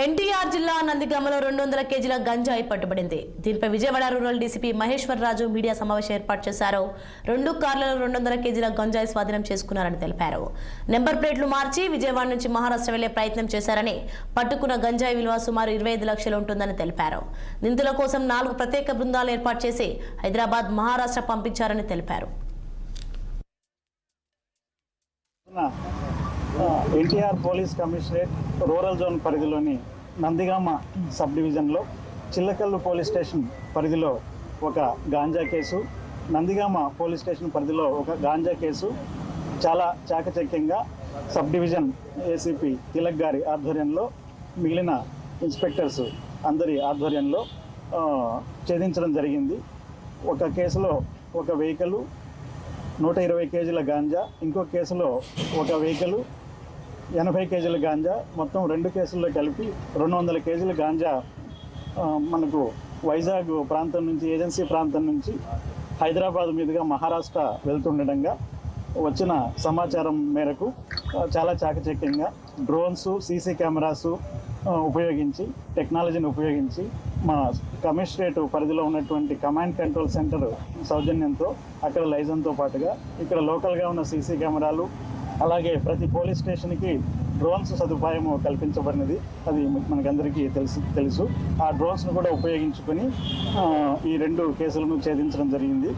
ఎన్టీఆర్ జిల్లా నందిగామలో 200 కేజీల గంజాయి పట్టుబడింది. దీనిపై విజయవాడ రూరల్ డీసీపీ మహేశ్వర్ రాజు మీడియా సమావేశం ఏర్పాటు చేశారు. 2 కార్లలో 200 కేజీల గంజాయి స్వాధీనం చేసుకున్నారని తెలిపారు. నెంబర్ ప్లేట్లు మార్చి విజయవాడ నుంచి మహారాష్ట్ర వెళ్లే ప్రయత్నం చేశారని, పట్టుకున్న గంజాయి విలువ సుమారు 25 లక్షలు ఉంటుందని తెలిపారు. నిందితుల కోసం 4 ప్రత్యేక బృందాలు ఏర్పాటు చేసి హైదరాబాద్, మహారాష్ట్ర పంపించారని తెలిపారు. NTR police commissionerate rural zone పరిధిలోని నందిగామ సబ్ డివిజన్లో చిల్లకల్లు పోలీస్ స్టేషన్ పరిధిలో ఒక ganja case, Nandigama police station పరిధిలో ఒక గాంజా కేసు చాలా చాకచక్యంగా సబ్ డివిజన్ ఏసీపీ తిలక్ గారి ఆధ్వర్యంలో, మిగిలిన ఇన్స్పెక్టర్స్ అందరి ఆధ్వర్యంలో ఛేదించడం జరిగింది. ఒక కేసులో ఒక వెహికల్ 120 కేజీల గాంజా, ఇంకో కేసులో ఒక వెహికల్ 80 కేజీల గాంజా, మొత్తం 2 కేసుల్లో కలిపి 200 కేజీల గాంజా మనకు వైజాగ్ ప్రాంతం నుంచి, ఏజెన్సీ ప్రాంతం నుంచి హైదరాబాద్ మీదుగా మహారాష్ట్ర వెళ్తుండగా వచ్చిన సమాచారం మేరకు చాలా చాకచక్యంగా డ్రోన్స్, సీసీ కెమెరాస్ ఉపయోగించి, టెక్నాలజీని ఉపయోగించి మా కమిషనరేట్ పరిధిలో ఉన్నటువంటి కమాండ్ కంట్రోల్ సెంటర్ సౌజన్యంతో అక్కడ లైజన్తో పాటుగా ఇక్కడ లోకల్గా ఉన్న సీసీ కెమెరాలు, అలాగే ప్రతి పోలీస్ స్టేషన్కి డ్రోన్స్ సదుపాయం కల్పించబడినది. అది మనకందరికీ తెలుసు. ఆ డ్రోన్స్ను కూడా ఉపయోగించుకొని ఈ 2 కేసులను ఛేదించడం జరిగింది.